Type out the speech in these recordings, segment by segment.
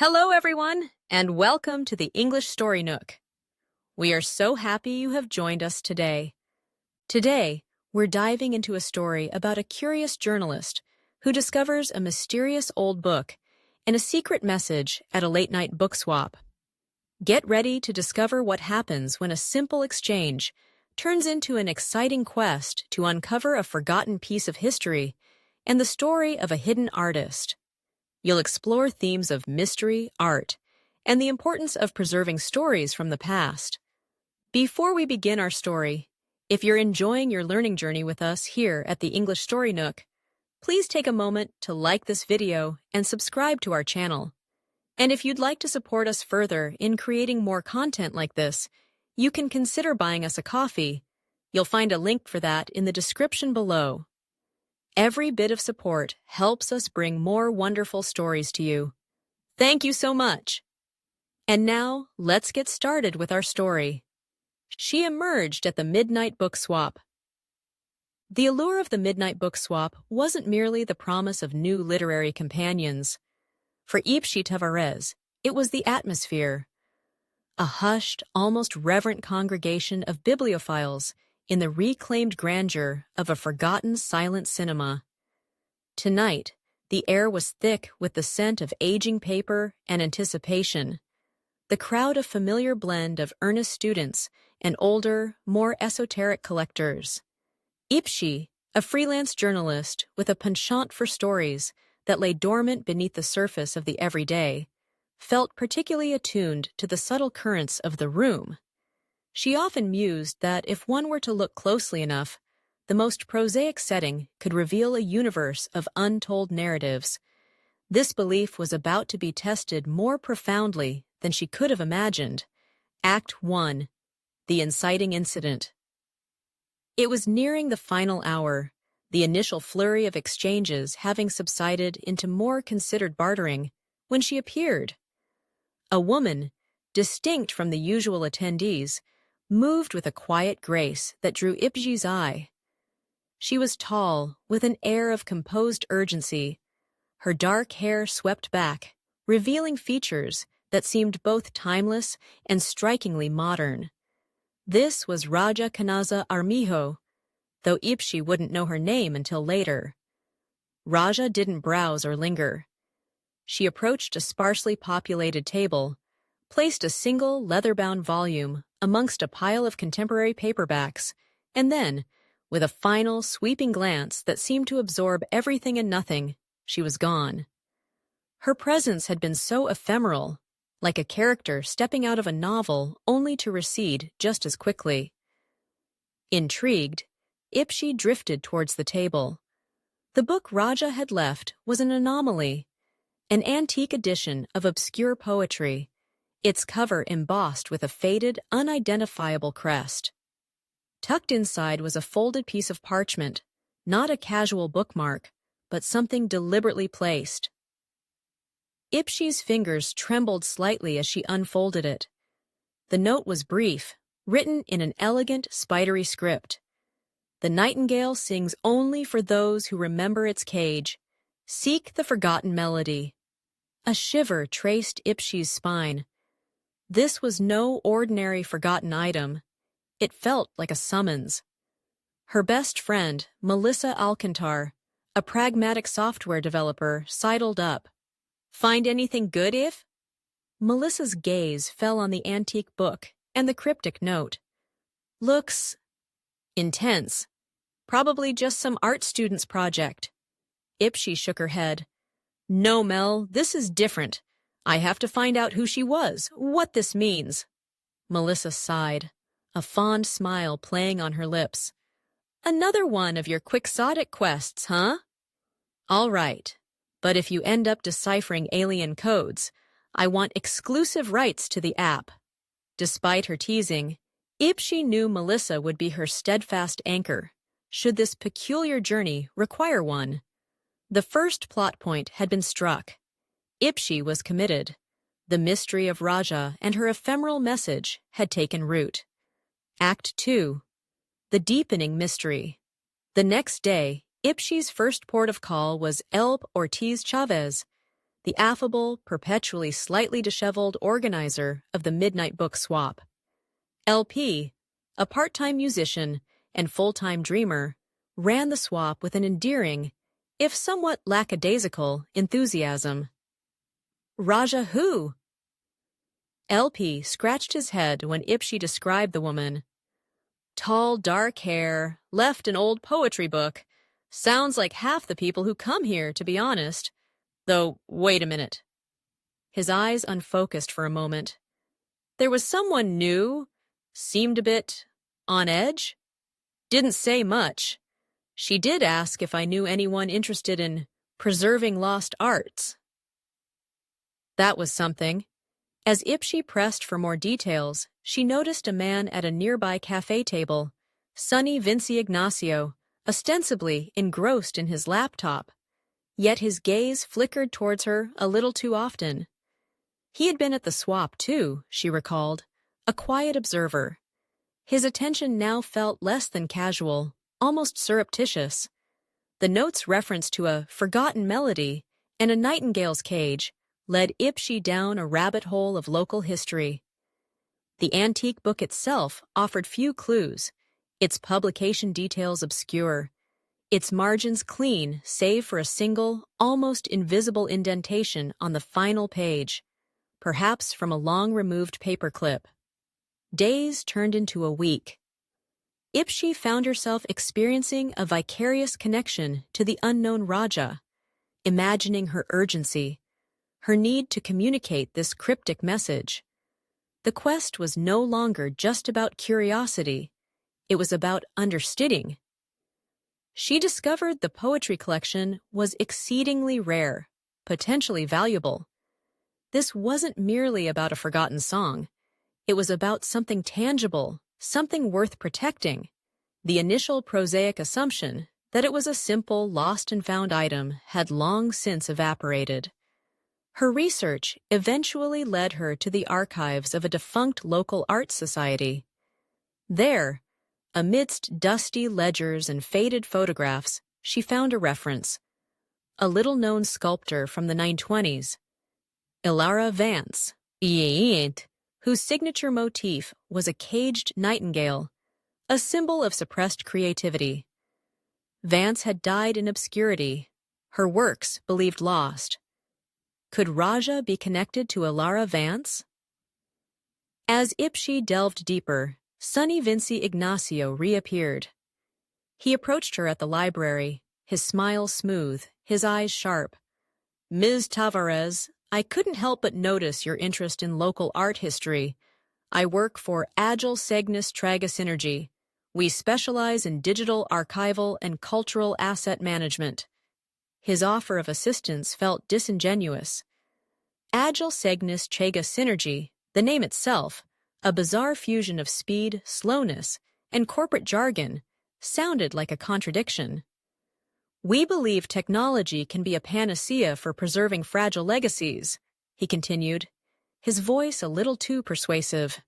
Hello, everyone, and welcome to the English Story Nook. We are so happy you have joined us today. Today, we're diving into a story about a curious journalist who discovers a mysterious old book and a secret message at a late-night book swap. Get ready to discover what happens when a simple exchange turns into an exciting quest to uncover a forgotten piece of history and the story of a hidden artist. You'll explore themes of mystery, art, and the importance of preserving stories from the past. Before we begin our story, if you're enjoying your learning journey with us here at the English Story Nook, please take a moment to like this video and subscribe to our channel. And if you'd like to support us further in creating more content like this, you can consider buying us a coffee. You'll find a link for that in the description below. Every bit of support helps us bring more wonderful stories to you. Thank you so much. And now, let's get started with our story. She emerged at the midnight book swap. The allure of the midnight book swap wasn't merely the promise of new literary companions. For Ipshi Tavares, it was the atmosphere. A hushed, almost reverent congregation of bibliophiles in the reclaimed grandeur of a forgotten silent cinema. Tonight, the air was thick with the scent of aging paper and anticipation. The crowd a familiar blend of earnest students and older, more esoteric collectors. Ipshi, a freelance journalist with a penchant for stories that lay dormant beneath the surface of the everyday, felt particularly attuned to the subtle currents of the room. She often mused that if one were to look closely enough, the most prosaic setting could reveal a universe of untold narratives. This belief was about to be tested more profoundly than she could have imagined. Act 1. The Inciting Incident. It was nearing the final hour, the initial flurry of exchanges having subsided into more considered bartering, when she appeared. A woman, distinct from the usual attendees, moved with a quiet grace that drew Ipshi's eye. She was tall, with an air of composed urgency. Her dark hair swept back, revealing features that seemed both timeless and strikingly modern. This was Raja Kanaza Armijo, though Ipshi wouldn't know her name until later. Raja didn't browse or linger. She approached a sparsely populated table, placed a single leather-bound volume amongst a pile of contemporary paperbacks, and then, with a final, sweeping glance that seemed to absorb everything and nothing, she was gone. Her presence had been so ephemeral, like a character stepping out of a novel only to recede just as quickly. Intrigued, Ipshi drifted towards the table. The book Raja had left was an anomaly, an antique edition of obscure poetry, its cover embossed with a faded, unidentifiable crest. Tucked inside was a folded piece of parchment, not a casual bookmark, but something deliberately placed. Ipshi's fingers trembled slightly as she unfolded it. The note was brief, written in an elegant, spidery script. The nightingale sings only for those who remember its cage. Seek the forgotten melody. A shiver traced Ipshi's spine. This was no ordinary forgotten item. It felt like a summons. Her best friend, Melissa Alcantar, a pragmatic software developer, sidled up. Find anything good, If? Melissa's gaze fell on the antique book and the cryptic note. Looks intense. Probably just some art student's project. Ipshi shook her head. No, Mel, this is different. I have to find out who she was, what this means. Melissa sighed, a fond smile playing on her lips. Another one of your quixotic quests, huh? All right, but if you end up deciphering alien codes, I want exclusive rights to the app. Despite her teasing, Ipshi knew Melissa would be her steadfast anchor, should this peculiar journey require one. The first plot point had been struck. Ipshi was committed. The mystery of Raja and her ephemeral message had taken root. Act 2. The deepening mystery. The next day, Ipshi's first port of call was Elb Ortiz Chavez. the affable, perpetually slightly disheveled organizer of the Midnight Book Swap. LP, a part-time musician and full-time dreamer, ran the swap with an endearing, if somewhat lackadaisical, enthusiasm. Raja who? LP scratched his head when Ipshi described the woman. Tall, dark hair, left an old poetry book. Sounds like half the people who come here, to be honest. Though, wait a minute. His eyes unfocused for a moment. There was someone new, seemed a bit on edge. Didn't say much. She did ask if I knew anyone interested in preserving lost arts. That was something. As Ipshi pressed for more details, she noticed a man at a nearby cafe table, Sonny Vinci Ignacio, ostensibly engrossed in his laptop. Yet his gaze flickered towards her a little too often. He had been at the swap too, she recalled, a quiet observer. His attention now felt less than casual, almost surreptitious. The note's reference to a forgotten melody and a nightingale's cage led Ipshi down a rabbit hole of local history. The antique book itself offered few clues, its publication details obscure, its margins clean save for a single, almost invisible indentation on the final page, perhaps from a long-removed paperclip. Days turned into a week. Ipshi found herself experiencing a vicarious connection to the unknown Raja, imagining her urgency, her need to communicate this cryptic message. The quest was no longer just about curiosity, it was about understanding. She discovered the poetry collection was exceedingly rare, potentially valuable. This wasn't merely about a forgotten song. It was about something tangible, something worth protecting. The initial prosaic assumption that it was a simple lost-and-found item had long since evaporated. Her research eventually led her to the archives of a defunct local art society. There, amidst dusty ledgers and faded photographs, she found a reference. A little-known sculptor from the 1920s, englishadvanced, whose signature motif was a caged nightingale, a symbol of suppressed creativity. Vance had died in obscurity, her works believed lost. Could Raja be connected to Alara Vance? As Ipshi delved deeper, Sonny Vinci Ignacio reappeared. He approached her at the library, his smile smooth, his eyes sharp. Ms. Tavares, I couldn't help but notice your interest in local art history. I work for Agile Segnis Traga Synergy. We specialize in digital, archival, and cultural asset management. His offer of assistance felt disingenuous. Agile Segnis Traga Synergy, the name itself, a bizarre fusion of speed, slowness, and corporate jargon, sounded like a contradiction. We believe technology can be a panacea for preserving fragile legacies, he continued, his voice a little too persuasive.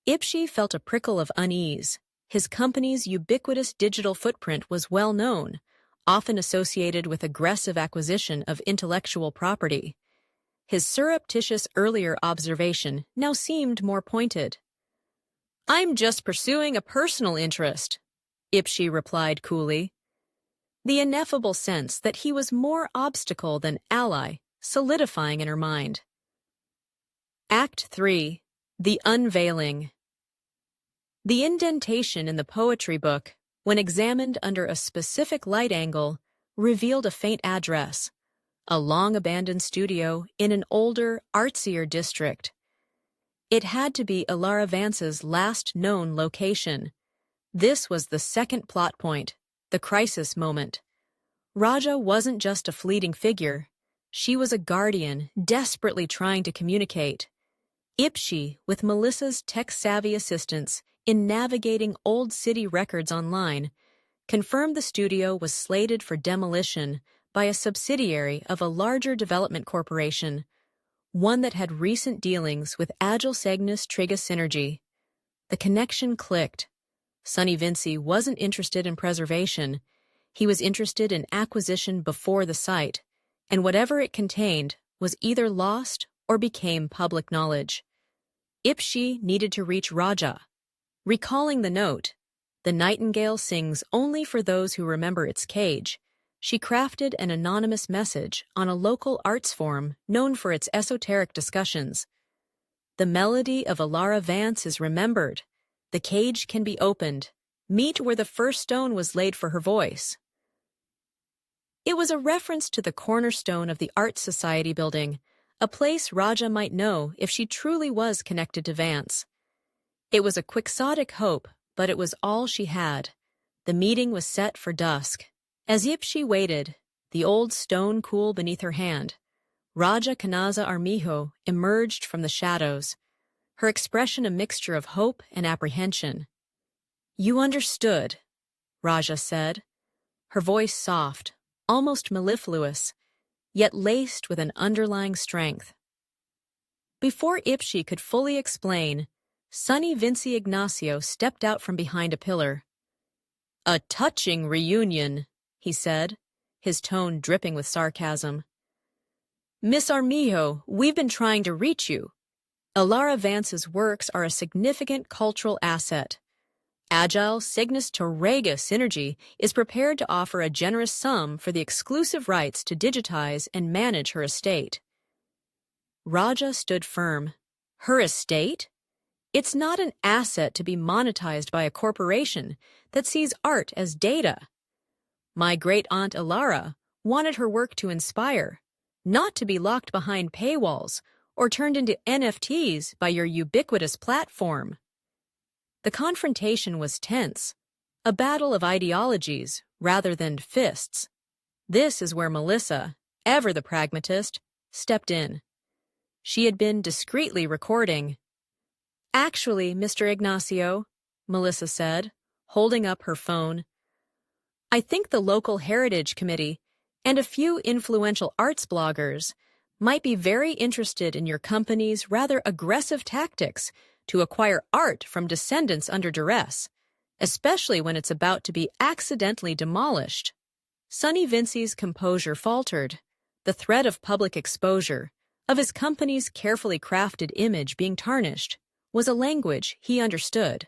Ipshi felt a prickle of unease. His company's ubiquitous digital footprint was well known, often associated with aggressive acquisition of intellectual property. His surreptitious earlier observation now seemed more pointed. I'm just pursuing a personal interest, Ipshi replied coolly. The ineffable sense that he was more obstacle than ally solidifying in her mind. Act 3. The Unveiling. The indentation in the poetry book, when examined under a specific light angle, revealed a faint address, a long-abandoned studio in an older, artsier district. It had to be Alara Vance's last known location. This was the second plot point, the crisis moment. Raja wasn't just a fleeting figure. She was a guardian, desperately trying to communicate. Ipshi, with Melissa's tech-savvy assistance in navigating old city records online, confirmed the studio was slated for demolition by a subsidiary of a larger development corporation, one that had recent dealings with Agile Segnis Traga Synergy. The connection clicked. Sonny Vinci wasn't interested in preservation. He was interested in acquisition before the site. and whatever it contained was either lost or became public knowledge. Ipshi needed to reach Raja. Recalling the note, "The nightingale sings only for those who remember its cage," she crafted an anonymous message on a local arts forum known for its esoteric discussions. "The melody of Alara Vance is remembered. The cage can be opened. Meet where the first stone was laid for her voice." It was a reference to the cornerstone of the Art Society building, a place Raja might know if she truly was connected to Vance. It was a quixotic hope, but it was all she had. The meeting was set for dusk. As Ipshi waited, the old stone cool beneath her hand, Raja Kanaza Armijo emerged from the shadows, her expression a mixture of hope and apprehension. "You understood," Raja said, her voice soft, almost mellifluous, yet laced with an underlying strength. Before Ipshi could fully explain, Sonny Vinci Ignacio stepped out from behind a pillar. "A touching reunion," he said, his tone dripping with sarcasm. "Miss Armijo, we've been trying to reach you. Alara Vance's works are a significant cultural asset. Agile Cygnus to Rega Synergy is prepared to offer a generous sum for the exclusive rights to digitize and manage her estate." Raja stood firm. Her estate? It's not an asset to be monetized by a corporation that sees art as data. My great-aunt Alara wanted her work to inspire, not to be locked behind paywalls or turned into NFTs by your ubiquitous platform. The confrontation was tense, a battle of ideologies rather than fists. This is where Melissa, ever the pragmatist, stepped in. She had been discreetly recording. "Actually, Mr. Ignacio," Melissa said, holding up her phone, "I think the local heritage committee and a few influential arts bloggers might be very interested in your company's rather aggressive tactics to acquire art from descendants under duress, especially when it's about to be accidentally demolished." Sonny Vinci's composure faltered. The threat of public exposure, of his company's carefully crafted image being tarnished, was a language he understood.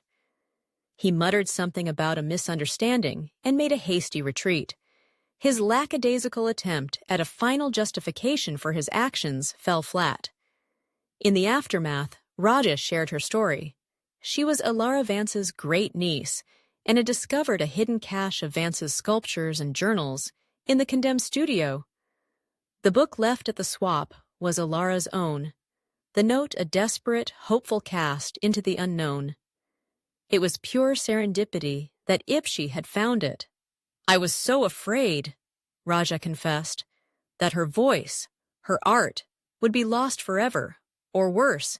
He muttered something about a misunderstanding and made a hasty retreat. His lackadaisical attempt at a final justification for his actions fell flat. In the aftermath, Raja shared her story. She was Alara Vance's great niece and had discovered a hidden cache of Vance's sculptures and journals in the condemned studio. The book left at the swap was Alara's own, the note a desperate, hopeful cast into the unknown. It was pure serendipity that Ipshi had found it. "I was so afraid," Raja confessed, "that her voice, her art, would be lost forever, or worse,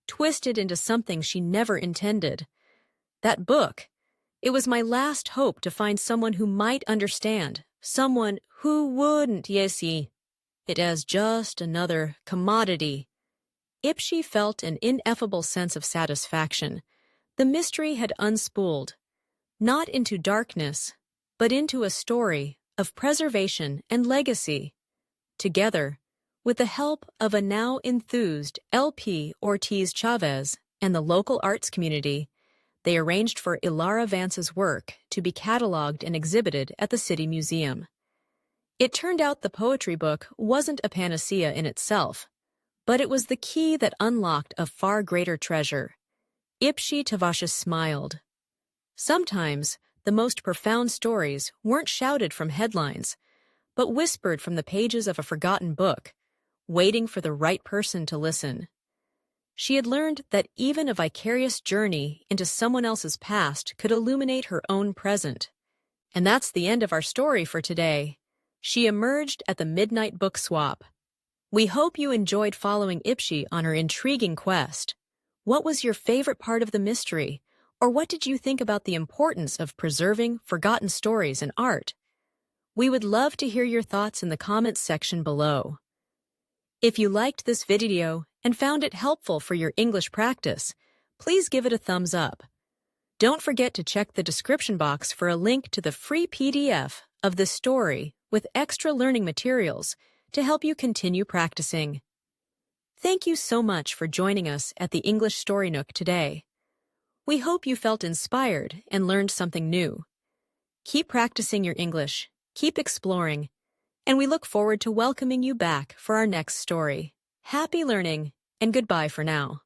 twisted into something she never intended. That book, it was my last hope to find someone who might understand, someone who wouldn't see it as just another commodity." Ipshi felt an ineffable sense of satisfaction. The mystery had unspooled, not into darkness, but into a story of preservation and legacy. Together, with the help of a now enthused LP Ortiz Chavez and the local arts community, they arranged for Alara Vance's work to be cataloged and exhibited at the City Museum. It turned out the poetry book wasn't a panacea in itself, but it was the key that unlocked a far greater treasure. Ipshi Tavashis smiled. Sometimes, the most profound stories weren't shouted from headlines, but whispered from the pages of a forgotten book, waiting for the right person to listen. She had learned that even a vicarious journey into someone else's past could illuminate her own present. And that's the end of our story for today. She emerged at the midnight book swap. We hope you enjoyed following Ipshi on her intriguing quest. What was your favorite part of the mystery? Or what did you think about the importance of preserving forgotten stories and art? We would love to hear your thoughts in the comments section below. If you liked this video and found it helpful for your English practice, please give it a thumbs up. Don't forget to check the description box for a link to the free PDF of this story with extra learning materials to help you continue practicing. Thank you so much for joining us at the English Story Nook today. We hope you felt inspired and learned something new. Keep practicing your English, keep exploring, and we look forward to welcoming you back for our next story. Happy learning, and goodbye for now.